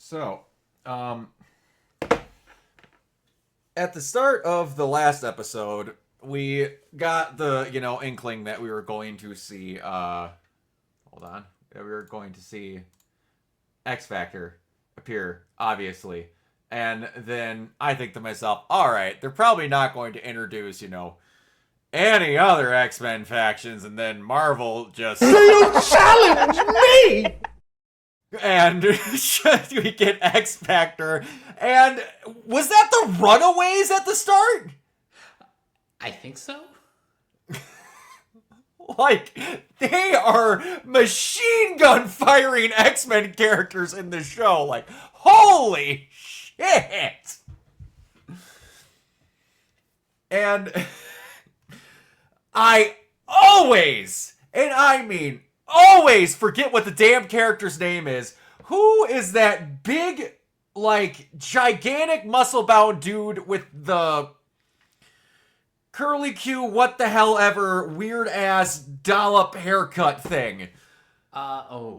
So, um, at the start of the last episode, we got the, inkling that we were going to see, hold on, that we were going to see X Factor appear, obviously. And then I think to myself, all right, they're probably not going to introduce, any other X-Men factions, and then Marvel just... Do you challenge me? And we get X Factor. And was that the Runaways at the start? I think so. Like, they are machine gun firing X-Men characters in the show. Like, holy shit. And I always, and I mean always, forget what the damn character's name is. Who is that big, like, gigantic muscle-bound dude with the curly Q, what the hell ever, weird-ass dollop haircut thing? I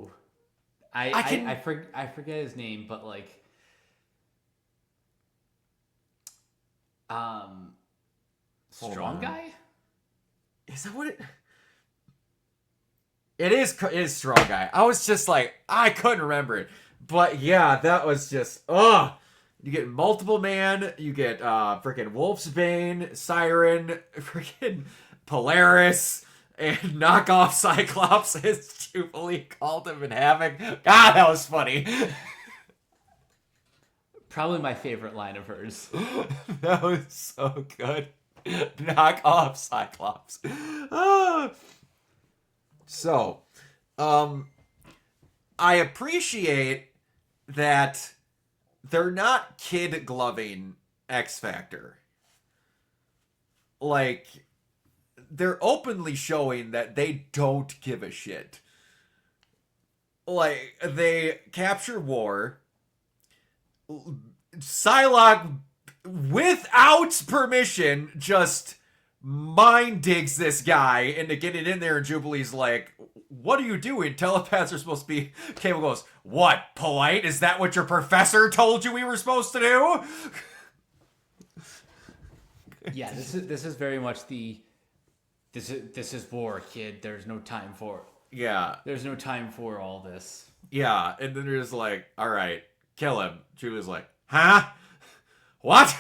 forget his name, but like, strong guy. Is that what it? It is strong guy. I was just like, I couldn't remember it, but yeah, that was just You get multiple man, you get freaking Wolf's Bane, Siren, freaking Polaris, and knockoff Cyclops, as Jubilee called him in Havoc. God, that was funny. Probably my favorite line of hers. That was so good. Knockoff Cyclops. Ah. So, I appreciate that they're not kid gloving X Factor. Like, they're openly showing that they don't give a shit. Like, they capture War. Psylocke, without permission, just mind digs this guy into getting in there, and Jubilee's like, what are you doing? Telepaths are supposed to be... Cable goes, what, polite? Is that what your professor told you we were supposed to do? Yeah, this is very much the... This is war, kid. There's no time for... Yeah. There's no time for all this. Yeah, and then they're just like, all right, kill him. Jubilee's like, huh? What?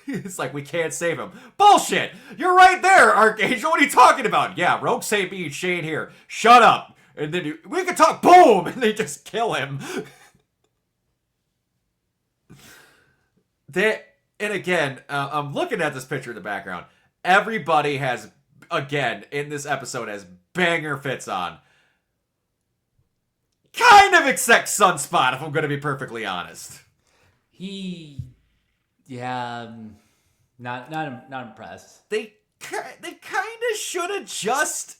It's like, we can't save him. Bullshit! You're right there, Archangel. What are you talking about? Yeah, Rogue Sabine, Shane here. Shut up. And then we can talk. Boom! And they just kill him. And again, I'm looking at this picture in the background. Everybody has, again, in this episode, has banger fits on. Kind of except Sunspot, if I'm going to be perfectly honest. Not impressed. They kind of should have just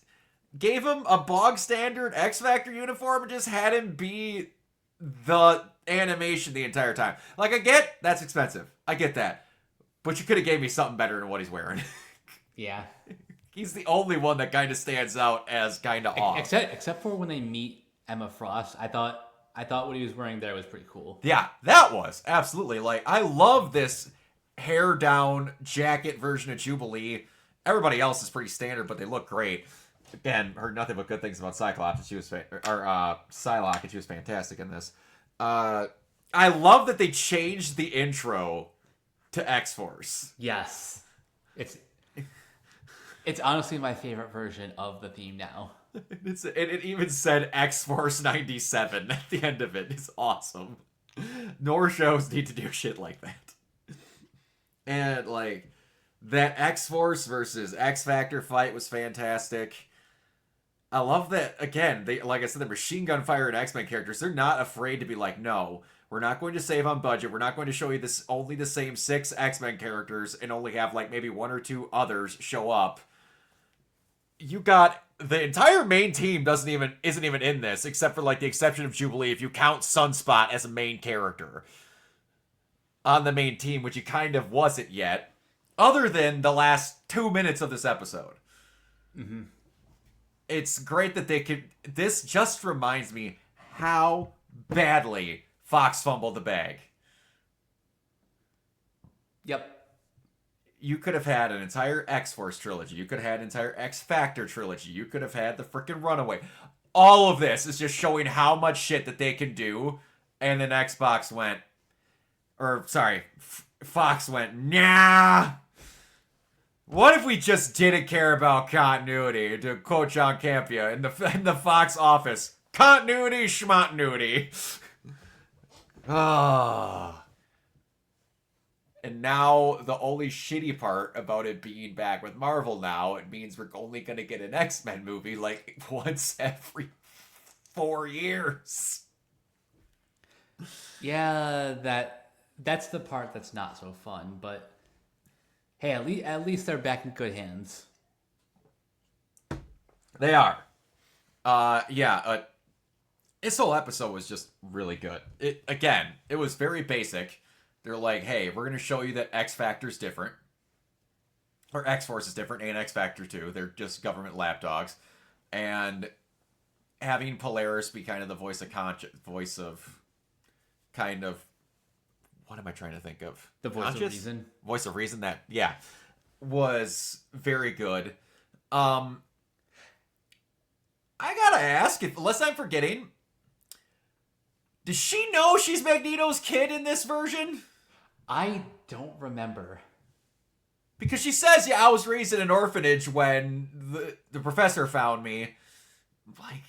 gave him a bog standard X Factor uniform and just had him be the animation the entire time. Like, I get that's expensive. I get that. But you could have gave me something better than what he's wearing. Yeah. He's the only one that kind of stands out as kind of off. Except for when they meet Emma Frost, I thought what he was wearing there was pretty cool. Yeah, that was absolutely, like, I love this hair down jacket version of Jubilee. Everybody else is pretty standard, but they look great. Again, heard nothing but good things about Cyclops, and she was Psylocke, and she was fantastic in this. I love that they changed the intro to X-Force. Yes, it's honestly my favorite version of the theme now. It even said X-Force 97 at the end of it. It's awesome. More shows need to do shit like that. And, like, that X-Force versus X-Factor fight was fantastic. I love that, again, they, like I said, the machine gun fire and X-Men characters, they're not afraid to be like, no, we're not going to save on budget. We're not going to show you this only the same 6 X-Men characters and only have, like, maybe 1 or 2 others show up. You got... The entire main team isn't even in this, except for, like, the exception of Jubilee, if you count Sunspot as a main character on the main team, which he kind of wasn't yet, other than the last 2 minutes of this episode. Mm-hmm. It's great that they could... This just reminds me how badly Fox fumbled the bag. Yep. You could have had an entire X-Force trilogy. You could have had an entire X-Factor trilogy. You could have had the freaking Runaway. All of this is just showing how much shit that they can do. And then Xbox went, Fox went, nah. What if we just didn't care about continuity? To quote John Campea in the Fox office, continuity, schmontinuity. Ah. And now the only shitty part about it being back with Marvel now, it means we're only going to get an X-Men movie like once every 4 years. Yeah, that's the part that's not so fun, but hey, at least they're back in good hands. They are. This whole episode was just really good. It was very basic. They're like, hey, we're going to show you that X Factor's different. Or X-Force is different, and X Factor too. They're just government lapdogs. And having Polaris be kind of the voice of what am I trying to think of? The voice of reason. Voice of reason, was very good. I gotta ask, unless I'm forgetting, does she know she's Magneto's kid in this version? I don't remember. Because she says, I was raised in an orphanage when the professor found me. Like,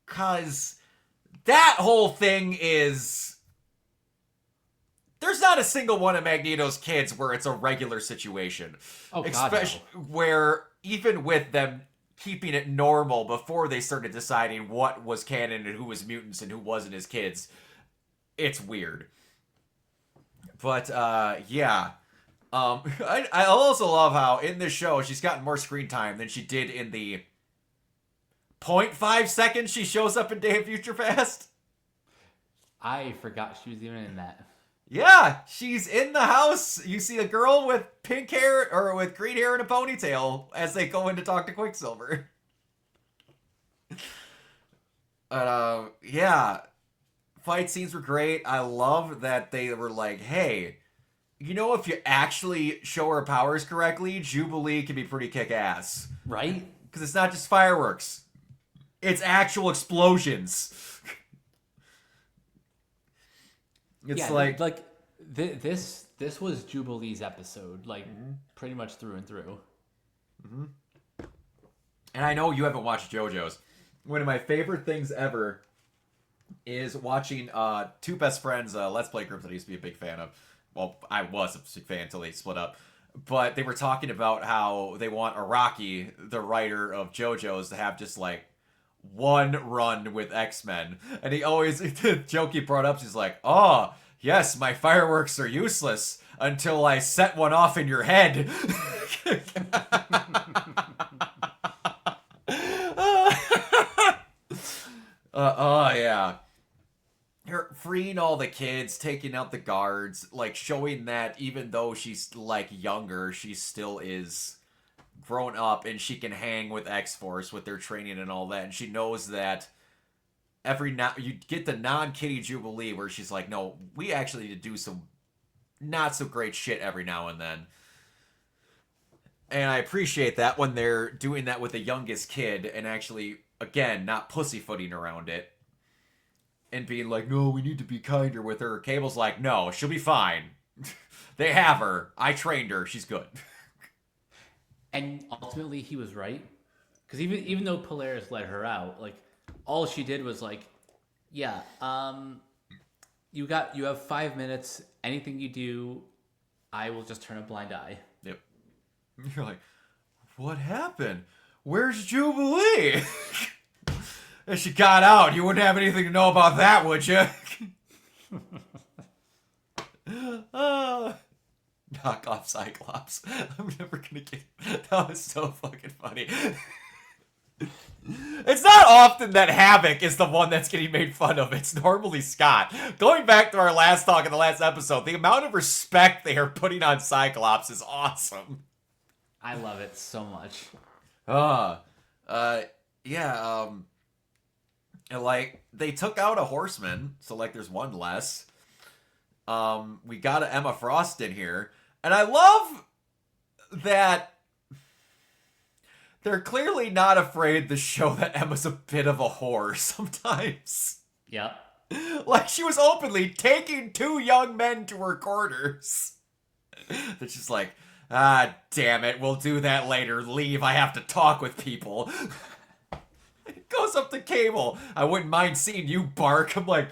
because that whole thing is... There's not a single one of Magneto's kids where it's a regular situation. Oh, God, no. Where, even with them keeping it normal before they started deciding what was canon and who was mutants and who wasn't his kids, it's weird. But, I also love how in this show she's gotten more screen time than she did in the 0.5 seconds she shows up in Day of Future Past. I forgot she was even in that. Yeah, she's in the house. You see a girl with pink hair or with green hair and a ponytail as they go in to talk to Quicksilver. Fight scenes were great. I love that they were like, hey, if you actually show her powers correctly, Jubilee can be pretty kick-ass. Right? Because it's not just fireworks. It's actual explosions. This was Jubilee's episode, pretty much through and through. Mm-hmm. And I know you haven't watched JoJo's. One of my favorite things ever is watching two best friends Let's Play group that I used to be a big fan of. Well, I was a big fan until they split up. But they were talking about how they want Araki, the writer of JoJo's, to have just one run with X-Men. And he always, the joke he brought up, he's like, oh, yes, my fireworks are useless until I set one off in your head. Yeah. Her freeing all the kids, taking out the guards, showing that even though she's younger, she still is grown up and she can hang with X-Force with their training and all that. And she knows that you get the non-Kitty Jubilee where she's like, no, we actually need to do some not so great shit every now and then. And I appreciate that when they're doing that with the youngest kid and actually, again, not pussyfooting around it. And being like, no, we need to be kinder with her. Cable's like, no, she'll be fine. They have her. I trained her. She's good. And ultimately, he was right. Because even though Polaris let her out, all she did was you have 5 minutes. Anything you do, I will just turn a blind eye. Yep. You're like, what happened? Where's Jubilee? If she got out, you wouldn't have anything to know about that, would you? Knock off Cyclops. I'm never gonna get... That was so fucking funny. It's not often that Havoc is the one that's getting made fun of. It's normally Scott. Going back to our last talk in the last episode, the amount of respect they are putting on Cyclops is awesome. I love it so much. And like they took out a horseman, so like there's one less. We got an Emma Frost in here, and I love that they're clearly not afraid to show that Emma's a bit of a whore sometimes. Yep. Like she was openly taking 2 young men to her quarters. That she's like, ah, damn it, we'll do that later. Leave, I have to talk with people. Goes up to Cable. I wouldn't mind seeing you bark. I'm like,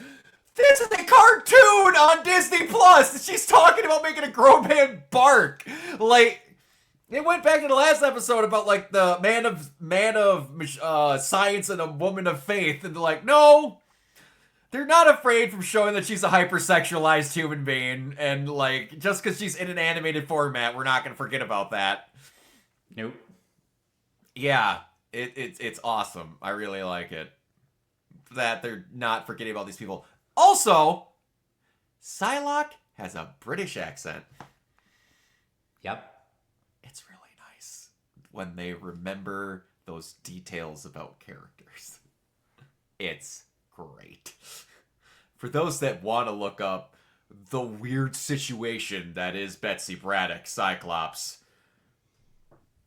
this is a cartoon on Disney Plus. She's talking about making a grown man bark. Like, it went back to the last episode about like the man of science and a woman of faith, and they're like, no, they're not afraid from showing that she's a hypersexualized human being, and like just because she's in an animated format, we're not gonna forget about that. Nope. Yeah, it's awesome. I really like it that they're not forgetting about these people. Also, Psylocke has a British accent. Yep. It's really nice when they remember those details about characters. It's great. For those that want to look up the weird situation that is Betsy Braddock, Cyclops,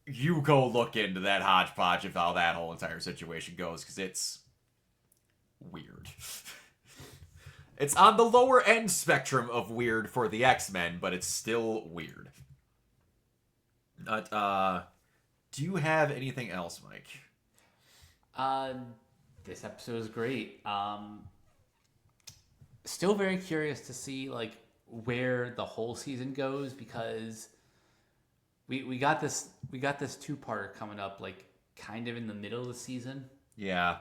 you go look into that hodgepodge of how that whole entire situation goes, because it's weird. It's on the lower end spectrum of weird for the X-Men, but it's still weird. Do you have anything else, Mike? This episode is great. Still very curious to see like where the whole season goes, because we got this 2-parter coming up like kind of in the middle of the season. Yeah.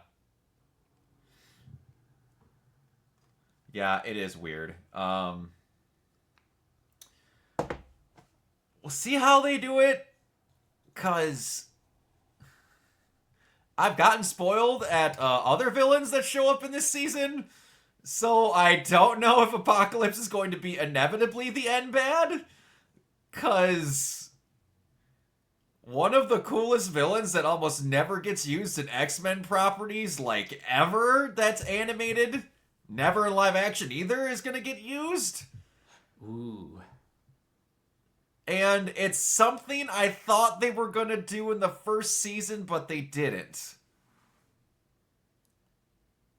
Yeah, it is weird. We'll see how they do it, because I've gotten spoiled at other villains that show up in this season, so I don't know if Apocalypse is going to be inevitably the end bad, because one of the coolest villains that almost never gets used in X-Men properties, like ever, that's animated, never in live action either, is going to get used. Ooh. And it's something I thought they were going to do in the first season, but they didn't.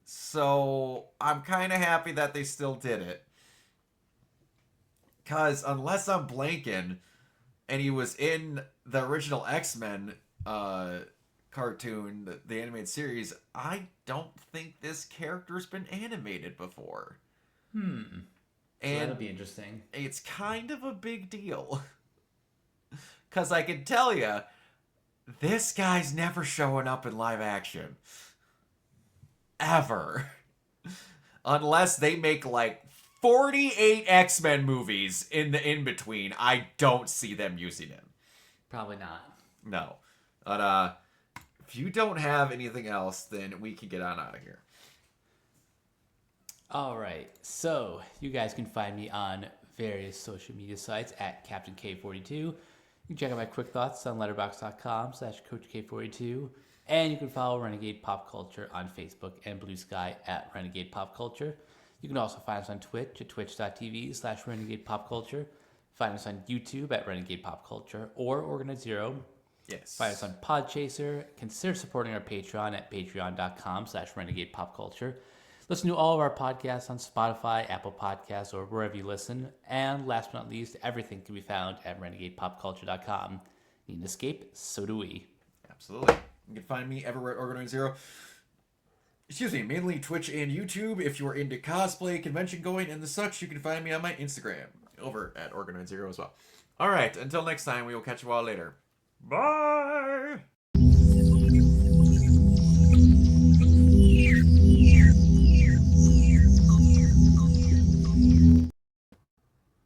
So I'm kind of happy that they still did it. Because unless I'm blanking, and he was in the original X-Men cartoon, the animated series, I don't think this character's been animated before. And that'll be interesting. It's kind of a big deal. Because I can tell you, this guy's never showing up in live action. Ever. Unless they make like 48 X-Men movies in the in-between, I don't see them using him. Probably not. No. But if you don't have anything else, then we can get on out of here. All right. So you guys can find me on various social media sites at Captain K42. You can check out my quick thoughts on letterboxd.com/CoachK42. And you can follow Renegade Pop Culture on Facebook and Blue Sky at Renegade Pop Culture. You can also find us on Twitch at twitch.tv/Renegade Pop Culture. Find us on YouTube at Renegade Pop Culture or Organize Zero. Yes. Find us on Podchaser. Consider supporting our Patreon at patreon.com/Renegade Pop Culture. Listen to all of our podcasts on Spotify, Apple Podcasts, or wherever you listen. And last but not least, everything can be found at renegadepopculture.com. Need an escape? So do we. Absolutely. You can find me everywhere at Organize Zero. Excuse me, mainly Twitch and YouTube. If you're into cosplay, convention going, and the such, you can find me on my Instagram over at Organize Zero as well. All right, until next time, we will catch you all later. Bye!